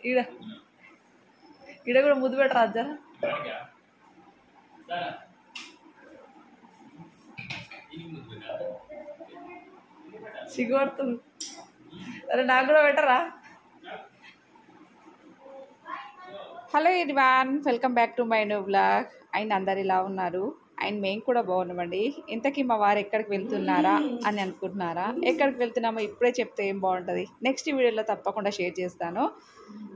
ఈడ ఈడ కూడా ముద్దు పెట్టరా జరా సిగ్గుపడుతుంది. అరే నాకు కూడా పెట్టరా. Hello everyone, welcome back to my new blog. And అందరు ఇలా ఉన్నారు అండ్ మేము కూడా బాగున్నామండి. ఇంతకీ మా వారు ఎక్కడికి వెళ్తున్నారా అని అనుకుంటున్నారా? ఎక్కడికి వెళ్తున్నామో ఇప్పుడే చెప్తే ఏం బాగుంటుంది. నెక్స్ట్ వీడియోలో తప్పకుండా షేర్ చేస్తాను.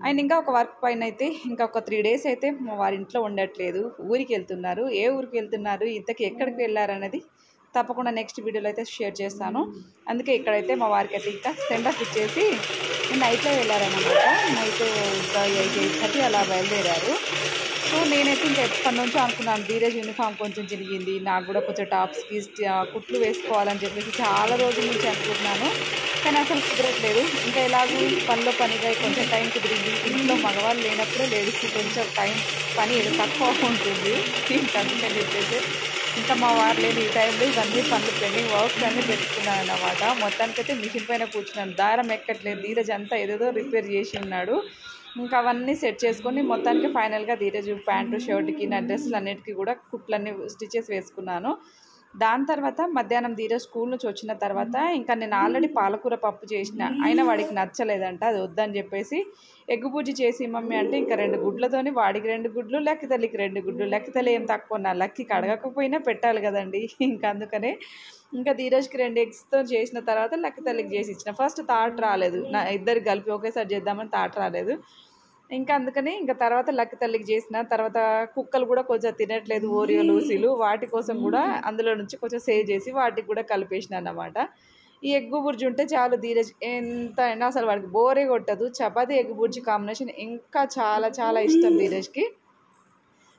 అండ్ ఇంకా ఒక వర్క్ పైన అయితే ఇంకా ఒక 3 days అయితే మా వారి ఇంట్లో ఉండట్లేదు, ఊరికి వెళ్తున్నారు. ఏ ఊరికి వెళ్తున్నారు, ఇంతకీ ఎక్కడికి వెళ్ళారనేది తప్పకుండా నెక్స్ట్ వీడియోలో అయితే షేర్ చేస్తాను. అందుకే ఇక్కడైతే మా వారికి అయితే ఇంకా సెండ్ ఆఫ్ ఇచ్చేసి నైట్లో వెళ్ళారన్నమాట. నైట్ ఇంకా 8:30 అలా బయలుదేరారు. సో నేనైతే ఇంకా ఎప్పటి నుంచో అనుకున్నాను, ధీరజ్ యూనిఫామ్ కొంచెం చిరిగింది, నాకు కూడా కొంచెం టాప్స్కి కుట్లు వేసుకోవాలని చెప్పేసి చాలా రోజుల నుంచి అనుకుంటున్నాను. కానీ అసలు కుదరట్లేదు. ఇంకా ఎలాగూ పనిలో పనిగా కొంచెం టైం కుదిరింది. ఇంట్లో మగవాళ్ళు లేనప్పుడు లేడీస్కి కొంచెం పని ఏదో తక్కువ ఉంటుంది. ఇంకా అందుకని చెప్పేసి ఇంకా మా వారు లేని ఈ టైంలో ఇవన్నీ పనులు పెండింగ్ వర్క్స్ అన్నీ పెట్టుకున్నాను అన్నమాట. మొత్తానికైతే మిషన్ పైన కూర్చున్నాను. దారం ఎక్కట్లేదు. ధీరజ్ అంతా ఏదేదో రిపేర్ చేసి ఉన్నాడు. ఇంకా అవన్నీ సెట్ చేసుకొని మొత్తానికి ఫైనల్గా ధీరజ్ ప్యాంటు షర్ట్కి నా డ్రెస్సులు అన్నిటికీ కూడా కుట్లన్నీ స్టిచెస్ వేసుకున్నాను. దాని తర్వాత మధ్యాహ్నం ధీరజ్ స్కూల్ నుంచి వచ్చిన తర్వాత ఇంకా నేను ఆల్రెడీ పాలకూర పప్పు చేసిన, అయినా వాడికి నచ్చలేదంట. అది వద్దని చెప్పేసి ఎగ్గు బుజ్జి చేసి మమ్మీ అంటే ఇంకా 2 గుడ్లతోని వాడికి 2 గుడ్లు, లక్కి తల్లికి 2 గుడ్లు. లక్కి తల్లి ఏం తక్కువ, నా లక్కికి అడగకపోయినా పెట్టాలి కదండి. ఇంకా అందుకనే ఇంకా ధీరజ్కి 2 ఎగ్స్తో చేసిన తర్వాత లక్కి తల్లికి చేసి ఇచ్చిన. ఫస్ట్ థాట్ రాలేదు, నా ఇద్దరికి కలిపి ఒకేసారి చేద్దామని థాట్ రాలేదు. ఇంకా అందుకని ఇంకా తర్వాత లక్కి తల్లికి చేసిన తర్వాత కుక్కలు కూడా కొంచెం తినట్లేదు, ఓరియో లూసీలు, వాటి కోసం కూడా అందులో నుంచి కొంచెం సేవ్ చేసి వాటికి కూడా కలిపేసిన అన్నమాట. ఈ ఎగ్గు బుర్జీ ఉంటే చాలు ధీరజ్ ఎంత అయినా అసలు వాడికి బోరే కొట్టదు. చపాతీ ఎగ్గు బుర్జీ కాంబినేషన్ ఇంకా చాలా చాలా ఇష్టం ధీరజ్కి.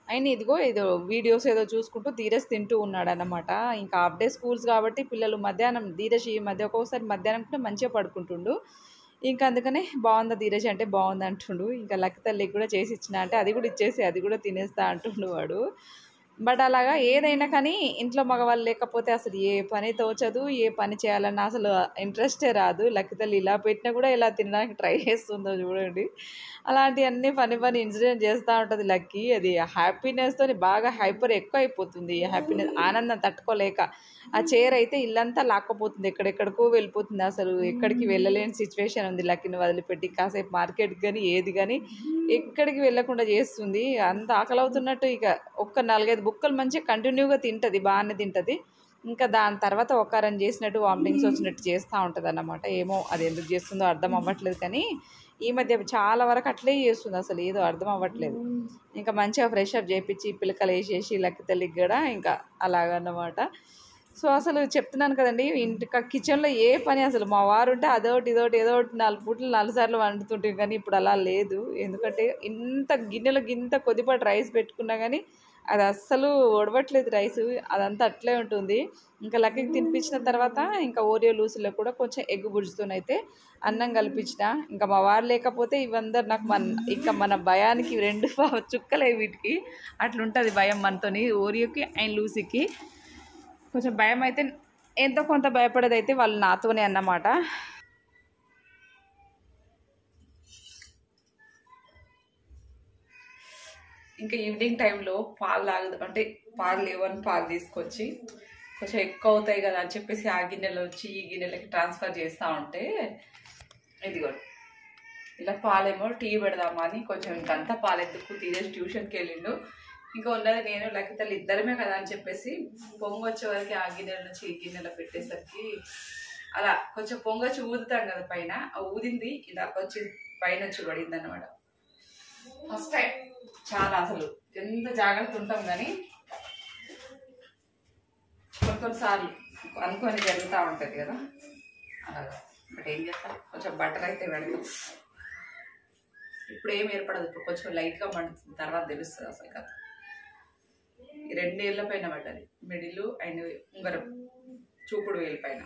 అయినా ఇదిగో ఏదో వీడియోస్ ఏదో చూసుకుంటూ ధీరజ్ తింటూ ఉన్నాడు అన్నమాట. ఇంకా హాఫ్ డే స్కూల్స్ కాబట్టి పిల్లలు మధ్యాహ్నం, ధీరజ్ ఈ మధ్య ఒక్కొక్కసారి మధ్యాహ్నం కూడా మంచిగా పడుకుంటుండు. ఇంకా అందుకనే బాగుందా ధీరజ్ అంటే బాగుంది అంటుండు. ఇంకా లక్కి తల్లికి కూడా చేసి ఇచ్చిన అంటే అది కూడా ఇచ్చేసి అది కూడా తినేస్తా అంటుండు వాడు. బట్ అలాగా ఏదైనా కానీ ఇంట్లో మగవాళ్ళు లేకపోతే అసలు ఏ పని తోచదు, ఏ పని చేయాలన్నా అసలు ఇంట్రెస్టే రాదు. లక్కి తల్లి ఇలా పెట్టినా కూడా ఇలా తినడానికి ట్రై చేస్తుందో చూడండి. అలాంటివన్నీ ఫనీ ఇన్సిడెంట్ చేస్తూ ఉంటుంది లక్కీ. అది హ్యాపీనెస్తో బాగా హైపర్ ఎక్కువ అయిపోతుంది. హ్యాపీనెస్ ఆనందం తట్టుకోలేక ఆ చైర్ అయితే ఇల్లంతా లాక్కపోతుంది, ఎక్కడెక్కడికో వెళ్ళిపోతుంది. అసలు ఎక్కడికి వెళ్ళలేని సిచ్యువేషన్ ఉంది లక్కీని వదిలిపెట్టి. కాసేపు మార్కెట్కి కానీ ఏది కానీ ఎక్కడికి వెళ్ళకుండా చేస్తుంది. అంత ఆకలి అవుతున్నట్టు ఇక ఒక్క 4-5 బుక్కలు మంచిగా కంటిన్యూగా తింటుంది, బాగానే తింటుంది. ఇంకా దాని తర్వాత ఒక్కరని చేసినట్టు వామిటింగ్స్ వచ్చినట్టు చేస్తూ ఉంటుంది అన్నమాట. ఏమో అది ఎందుకు చేస్తుందో అర్థం అవ్వట్లేదు, కానీ ఈ మధ్య చాలా వరకు అట్లే చేస్తుంది. అసలు ఏదో అర్థం అవ్వట్లేదు. ఇంకా మంచిగా ఫ్రెష్ అప్ చేయించి పిల్లకలు వేసేసి లక్కి తల్లికి కూడా ఇంకా అలాగన్నమాట. సో అసలు చెప్తున్నాను కదండి, ఇంటికి కిచెన్లో ఏ పని అసలు మా వారు ఉంటే అదొకటి ఇదొకటి ఏదో ఒకటి 4 పూటలు 4 సార్లు వండుతుంటాం. కానీ ఇప్పుడు అలా లేదు. ఎందుకంటే ఇంత గిన్నెలకు ఇంత కొద్దిపాటి రైస్ పెట్టుకున్నా కానీ అది అస్సలు ఒడవట్లేదు రైస్, అదంతా అట్లే ఉంటుంది. ఇంకా లక్కీకి తినిపించిన తర్వాత ఇంకా ఓరియో లూసీలో కూడా కొంచెం ఎగ్ బుజ్జితోనైతే అన్నం కల్పించిన. ఇంకా మా వారు లేకపోతే ఇవందరు నాకు ఇంకా మన భయానికి 2 చుక్కలే వీటికి. అట్లుంటుంది భయం మనతోని, ఓరియోకి అండ్ లూసీకి. కొంచెం భయం అయితే ఎంతో కొంత భయపడేది అయితే వాళ్ళు నాతోనే అన్నమాట. ఇంకా ఈవినింగ్ టైంలో పాలు అంటే పాలు లేవని పాలు తీసుకొచ్చి కొంచెం ఎక్కువ అవుతాయి కదా అని చెప్పేసి ఆ గిన్నెలో వచ్చి ఈ గిన్నెలకి ట్రాన్స్ఫర్ చేస్తూ ఉంటే ఇదిగో ఇలా పాలేమో టీ పెడదామా అని కొంచెం ఇంకంతా పాలెత్తుకు ధీరజ్ ట్యూషన్కి వెళ్ళిండు. ఇంకా ఉన్నది నేను లక్కి తల్లి ఇద్దరమే కదా అని చెప్పేసి పొంగు వచ్చే వరకు ఆ గిన్నెల నుంచి ఈ గిన్నెలో పెట్టేసరికి అలా కొంచెం పొంగొచ్చి ఊదుతాం కదా పైన, ఆ ఊదింది ఇలా వచ్చి పైన వచ్చి పడింది అనమాట. ఫస్ట్ టైం చాలా అసలు ఎంత జాగ్రత్త ఉంటాం కానీ కొన్నిసార్లు అనుకొని జరుగుతూ ఉంటుంది కదా అలాగా. బట్ ఏం చేస్తాం, కొంచెం బటర్ అయితే పెడతాం. ఇప్పుడు ఏం ఏర్పడదు, ఇప్పుడు కొంచెం లైట్గా మండుతుంది, తర్వాత తెలుస్తుంది అసలు కదా. 2 ఏళ్ళ పైన పడ్డది, మిడిల్ అండ్ ఉంగరం చూపుడు వేలు పైన.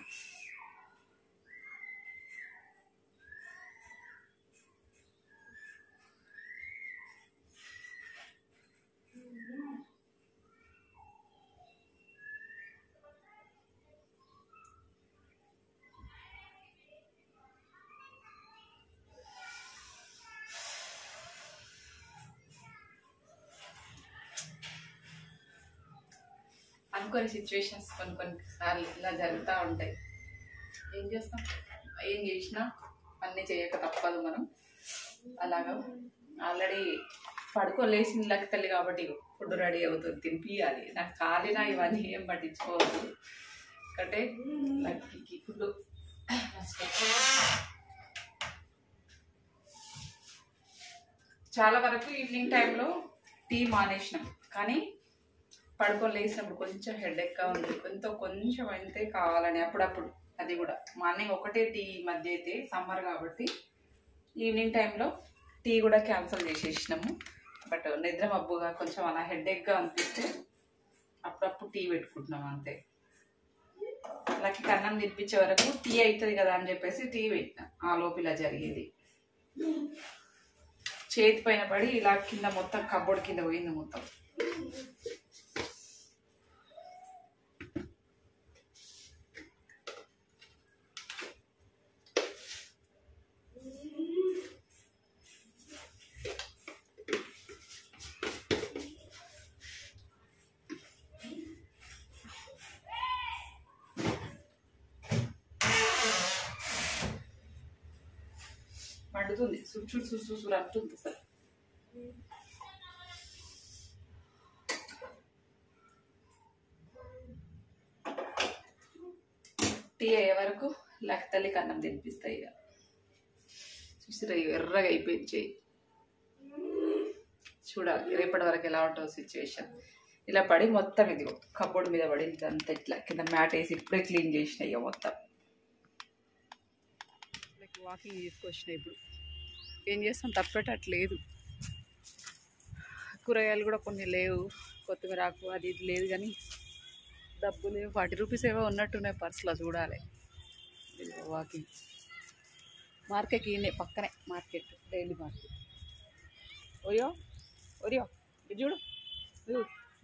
కొన్ని సిచ్యువేషన్స్ కొన్నిసార్లు ఇలా జరుగుతూ ఉంటాయి. ఏం చేస్తాం, ఏం చేసినా అన్నీ చేయక తప్పదు మనం. అలాగా ఆల్రెడీ పడుకోలేసింది లెక్కతల్లి కాబట్టి ఫుడ్ రెడీ అవుతుంది, తినిపియాలి. నాకు కాలినా ఇవన్నీ ఏం పట్టించుకోవద్దు. ఒకటే లక్కీకి ఫుడ్ చాలా వరకు ఈవినింగ్ టైంలో టీ మానేసినాం, కానీ పడుకొని లేసినప్పుడు కొంచెం హెడేక్గా ఉంది, కొంచెం అయితే కావాలని అప్పుడప్పుడు. అది కూడా మార్నింగ్ ఒకటే టీ మధ్య అయితే సమ్మర్ కాబట్టి ఈవినింగ్ టైంలో టీ కూడా క్యాన్సిల్ చేసేసినాము. బట్ నిద్ర మబ్బుగా కొంచెం అలా హెడేక్గా అనిపిస్తే అప్పుడప్పుడు టీ పెట్టుకుంటున్నాం అంతే. అలాగే కన్నం తినిపించే వరకు టీ అవుతుంది కదా అని చెప్పేసి టీ పెట్టినా. ఆ లోపు ఇలా జరిగేది. చేతి పైన పడి ఇలా కింద మొత్తం కబ్బోర్డ్ కింద పోయింది మొత్తం. మండుతుంది, సురు అంటుంది సార్. టీ అయ్యే వరకు లెక్కతల్లికి అన్నం తినిపిస్తాయి. ఇక చూసిరా ఎర్రగా అయిపోయింది. చూడాలి రేపటి వరకు ఎలా ఉంటుందో సిచ్యువేషన్. ఇలా పడి మొత్తం ఇది కబోర్డ్ మీద పడి అంతా ఇట్లా కింద మ్యాట్ వేసి ఇప్పుడే క్లీన్ చేసినాయి మొత్తం. వాకింగ్ తీసుకొచ్చినాయి. ఇప్పుడు ఏం చేస్తాం, తప్పేటట్లేదు. కూరగాయలు కూడా కొన్ని లేవు, కొత్తిమీర ఆకు అది ఇది లేదు, కానీ డబ్బులు లేవు. 40 రూపీస్ ఏవో ఉన్నట్టున్నాయి పర్సులో. చూడాలి. వాకింగ్ మార్కెట్ ఈయనే పక్కనే market, daily market. Oreo Oreo ఇది చూడు,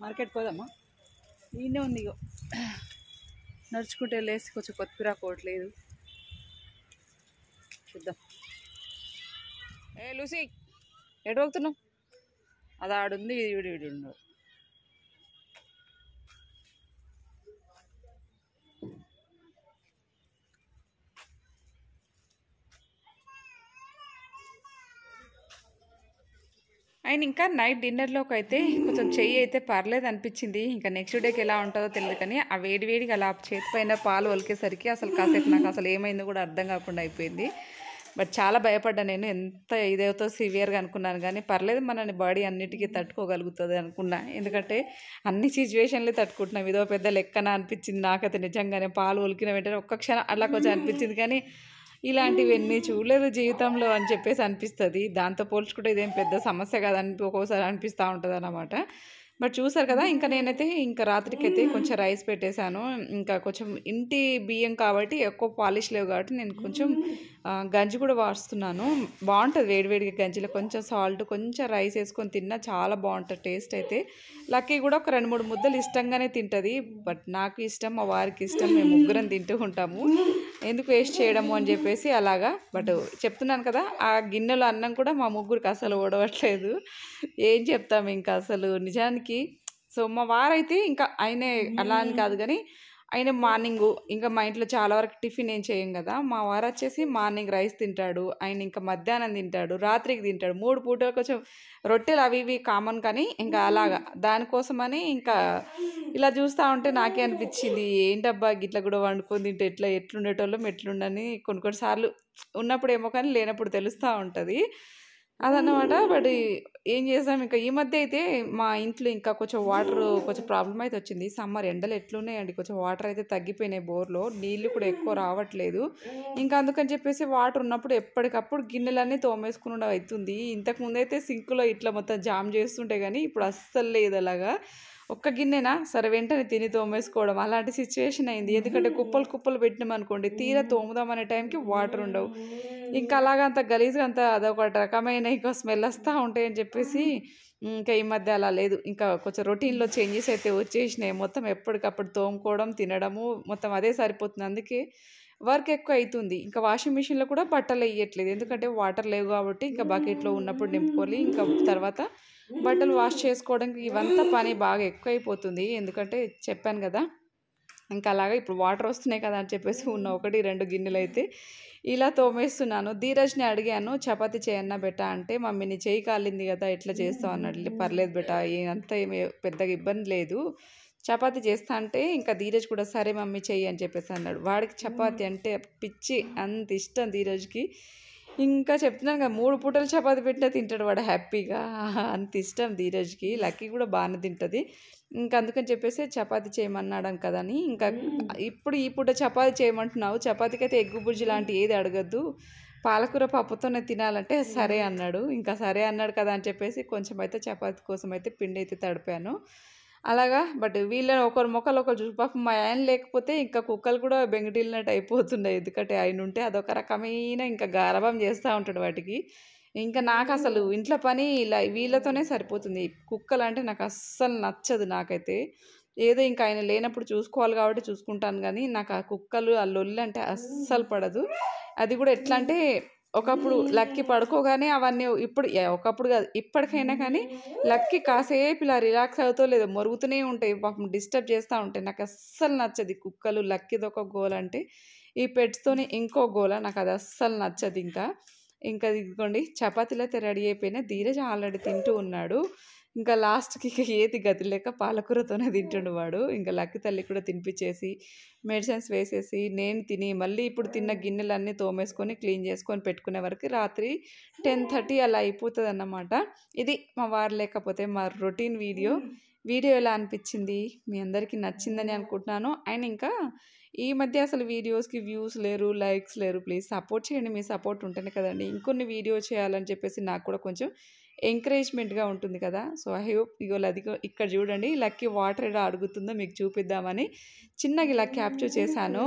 మార్కెట్ పోదమ్మా. ఈయనే ఉంది. ఇగో నడుచుకుంటే వెళ్ళేసి కొంచెం కొత్తిమీర కోవట్లేదు. చూద్దాం. ఏ లూసి ఎటు పోతున్నావు? అది ఆడుంది, వీడి ఉన్నాడు. ఆయన ఇంకా నైట్ డిన్నర్లోకి అయితే కొంచెం చెయ్యి అయితే పర్లేదు అనిపించింది. ఇంకా నెక్స్ట్ డేకి ఎలా ఉంటుందో తెలియదు, కానీ ఆ వేడివేడిగా అలా చేతి పైన పాలు ఒలికేసరికి అసలు కాసేపు నాకు అసలు ఏమైందో కూడా అర్థం కాకుండా అయిపోయింది. బట్ చాలా భయపడ్డా నేను. ఎంత ఇదేతో సివియర్గా అనుకున్నాను, కానీ పర్లేదు మనని బాడీ అన్నిటికీ తట్టుకోగలుగుతుంది అనుకున్నా. ఎందుకంటే అన్ని సిచ్యువేషన్లు తట్టుకుంటున్నాం. ఇదో పెద్ద లెక్కన అనిపించింది నాకైతే నిజంగానే. పాలు ఒలికిన వెంటనే ఒక్క క్షణం అలా కొంచెం అనిపించింది, కానీ ఇలాంటివన్నీ చూడలేదు జీవితంలో అని చెప్పేసి అనిపిస్తుంది. దాంతో పోల్చుకుంటే ఇదేం పెద్ద సమస్య కాదని ఒక్కోసారి అనిపిస్తూ ఉంటుంది అన్నమాట. బట్ చూసారు కదా, ఇంకా నేనైతే ఇంకా రాత్రికి అయితే కొంచెం రైస్ పెట్టేశాను. ఇంకా కొంచెం ఇంటి బియ్యం కాబట్టి ఎక్కువ పాలిష్ లేవు కాబట్టి నేను కొంచెం గంజి కూడా వాడుతున్నాను. బాగుంటుంది వేడివేడిగా గంజిలో కొంచెం సాల్ట్, కొంచెం రైస్ వేసుకొని తిన్నా చాలా బాగుంటుంది టేస్ట్ అయితే. లక్కీ కూడా ఒక 2-3 ముద్దలు ఇష్టంగానే తింటుంది. బట్ నాకు ఇష్టం, మా వారికి ఇష్టం, మేము ముగ్గురం తింటూ ఉంటాము. ఎందుకు వేస్ట్ చేయడము అని చెప్పేసి అలాగా. బట్ చెప్తున్నాను కదా, ఆ గిన్నెలో అన్నం కూడా మా ముగ్గురికి అసలు ఓడవట్లేదు. ఏం చెప్తాము ఇంకా అసలు నిజానికి. సో మా వారైతే ఇంకా ఆయనే అలా అని కాదు, కానీ ఆయన మార్నింగు ఇంకా మా ఇంట్లో చాలా వరకు టిఫిన్ ఏం చేయం కదా. మా వారు వచ్చేసి మార్నింగ్ రైస్ తింటాడు, ఆయన ఇంకా మధ్యాహ్నం తింటాడు, రాత్రికి తింటాడు. 3 పూటలు కొంచెం రొట్టెలు అవి ఇవి కామన్, కానీ ఇంకా అలాగా దానికోసమని ఇంకా ఇలా చూస్తూ ఉంటే నాకే అనిపించింది, ఏంటబ్బా గిట్ల కూడా వండుకొని తింటే ఎట్లుండేటోళ్ళం ఎట్లుండని కొన్నిసార్లు ఉన్నప్పుడు ఏమో కానీ లేనప్పుడు తెలుస్తూ ఉంటుంది అదన్నమాట. బట్ ఏం చేసాం, ఇంకా ఈ మధ్య అయితే మా ఇంట్లో ఇంకా కొంచెం వాటర్ కొంచెం ప్రాబ్లం అయితే వచ్చింది. సమ్మర్ ఎండలు ఎట్లున్నాయండి, కొంచెం వాటర్ అయితే తగ్గిపోయినాయి. బోర్లో నీళ్ళు కూడా ఎక్కువ రావట్లేదు. ఇంకా అందుకని చెప్పేసి వాటర్ ఉన్నప్పుడు ఎప్పటికప్పుడు గిన్నెలన్నీ తోమేసుకుని అవుతుంది. ఇంతకుముందు అయితే సింకులో ఇట్లా మొత్తం జామ్ చేస్తుంటే, కానీ ఇప్పుడు అస్సలు లేదు అలాగా. ఒక్క గిన్నెనా సరే వెంటనే తిని తోమేసుకోవడం అలాంటి సిచ్యువేషన్ అయింది. ఎందుకంటే కుప్పలు పెట్టినామనుకోండి, తీరా తోముదామనే టైంకి వాటర్ ఉండవు. ఇంకా అలాగ అంత గలీజ్గా అంత అదొక రకమైన ఇంకా స్మెల్ వస్తూ ఉంటాయని చెప్పేసి ఇంకా ఈ మధ్య అలా లేదు. ఇంకా కొంచెం రొటీన్లో చేంజెస్ అయితే వచ్చేసినాయి. మొత్తం ఎప్పటికప్పుడు తోముకోవడం, తినడము మొత్తం అదే సరిపోతుంది. అందుకే వర్క్ ఎక్కువ అవుతుంది. ఇంకా వాషింగ్ మిషన్లో కూడా బట్టలు వేయట్లేదు, ఎందుకంటే వాటర్ లేవు కాబట్టి ఇంకా బకెట్లో ఉన్నప్పుడు నింపుకొని ఇంకా తర్వాత బట్టలు వాష్ చేసుకోవడానికి ఇవంతా పని బాగా ఎక్కువైపోతుంది. ఎందుకంటే చెప్పాను కదా, ఇంకా అలాగా ఇప్పుడు వాటర్ వస్తున్నాయి కదా అని చెప్పేసి ఉన్న 1, 2 గిన్నెలైతే ఇలా తోమేస్తున్నాను. ధీరజ్‌ని అడిగాను, చపాతీ చేయన్నా బెటా అంటే, "మమ్మీ నీ చెయ్యి కాలింది కదా! ఎట్లా చేస్తావు" అన్నాడు. "పర్లేదు బేటా, అంత ఏమి పెద్దగా ఇబ్బంది లేదు. చపాతీ చేస్తా" అంటే ఇంకా ధీరజ్ కూడా "సరే మమ్మీ చెయ్యి" అని చెప్పేసి అన్నాడు. వాడికి చపాతీ అంటే పిచ్చి, అంత ఇష్టం ధీరజ్‌కి. ఇంకా చెప్తున్నాను కదా, 3 పూటలు చపాతీ పెట్టినా తింటాడు వాడు హ్యాపీగా. అంత ఇష్టం ధీరజ్‌కి. లక్కీ కూడా బాగానే తింటది. ఇంకా అందుకని చెప్పేసి చపాతీ చేయమన్నాడు కదా అని, ఇంకా ఇప్పుడు ఈ పూట చపాతీ చేయమంటున్నావు, చపాతీకైతే ఎగ్గు బుర్జీ లాంటి ఏది అడగద్దు, పాలకూర పప్పుతోనే తినాలంటే సరే అన్నాడు. ఇంకా సరే అన్నాడు కదా అని చెప్పేసి కొంచెం అయితే చపాతీ కోసం అయితే పిండి అయితే తడిపాను. అలాగా బట్ వీళ్ళని ఒకరి మొఖాలు ఒకరు చూసి, పాపం మా ఆయన లేకపోతే ఇంకా కుక్కలు కూడా బెంగటిల్లినట్టు అయిపోతుండే. ఎందుకంటే ఆయన ఉంటే అదొక రకమైన ఇంకా గారాబం చేస్తూ ఉంటాడు వాటికి. ఇంకా నాకు అసలు ఇంట్లో పని ఇలా వీళ్ళతోనే సరిపోతుంది. కుక్కలంటే నాకు అస్సలు నచ్చదు నాకైతే. ఏదో ఇంకా ఆయన లేనప్పుడు చూసుకోవాలి కాబట్టి చూసుకుంటాను గానీ, నాకు ఆ కుక్కలు, ఆ లొల్లి అంటే అస్సలు పడదు. అది కూడా ఎట్లా అంటే, ఒకప్పుడు లక్కీ పడుకోగానే అవన్నీ ఇప్పుడు ఒకప్పుడు కాదు, ఇప్పటికైనా కానీ లక్కీ కాసేపు ఇలా రిలాక్స్ అవుతో లేదో మొరుగుతూనే ఉంటాయి. పాపం డిస్టర్బ్ చేస్తూ ఉంటాయి. నాకు అస్సలు నచ్చదు ఈ కుక్కలు. లక్కీదొక గోల అంటే, ఈ పెట్స్‌తోని ఇంకో గోల. నాకు అది అస్సలు నచ్చదు ఇంకా. ఇంకా ఇదిగోండి చపాతీలు అయితే రెడీ అయిపోయినాయి. ధీరజ్ ఆల్రెడీ తింటూ ఉన్నాడు. ఇంకా లాస్ట్‌కి ఇక ఏది గతి లేక పాలకూరతోనే తింటుండు వాడు. ఇంకా లక్కీ తల్లి కూడా తినిపించేసి, మెడిసిన్స్ వేసేసి, నేను తిని, మళ్ళీ ఇప్పుడు తిన్న గిన్నెలన్నీ తోమేసుకొని, క్లీన్ చేసుకొని పెట్టుకునే వరకు రాత్రి 10:30 అలా అయిపోతదన్నమాట. ఇది మా వారు లేకపోతే మా రొటీన్ వీడియో. వీడియో ఎలా అనిపించింది? మీ అందరికీ నచ్చిందని అనుకుంటున్నాను. అండ్ ఇంకా ఈ మధ్య అసలు వీడియోస్‌కి వ్యూస్ లేరు, లైక్స్ లేరు. ప్లీజ్ సపోర్ట్ చేయండి. మీ సపోర్ట్ ఉంటేనే కదండీ ఇంకొన్ని వీడియో చేయాలని చెప్పేసి నాకు కూడా కొంచెం ఎంకరేజ్‌మెంట్‌గా ఉంటుంది కదా! సో, ఐ హోప్ అదిగో ఇక్కడ చూడండి లక్కీ వాటర్ ఎలా అడుగుతుందో మీకు చూపిద్దామని చిన్నగా ఇలా క్యాప్చర్ చేశాను.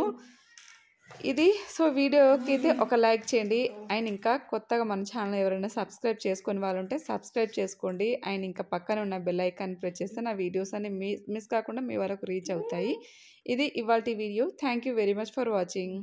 ఇది సో, వీడియోకి అయితే ఒక లైక్ చేయండి. అండ్ ఇంకా కొత్తగా మన ఛానల్ ఎవరైనా సబ్స్క్రైబ్ చేసుకొని వాళ్ళు ఉంటే సబ్స్క్రైబ్ చేసుకోండి. అండ్ ఇంకా పక్కన ఉన్న బెల్ ఐకాన్ ప్రెస్ చేస్తే నా వీడియోస్ అన్ని మిస్ కాకుండా మీ వరకు రీచ్ అవుతాయి. ఇది ఇవాల్టి video. Thank you very much for watching.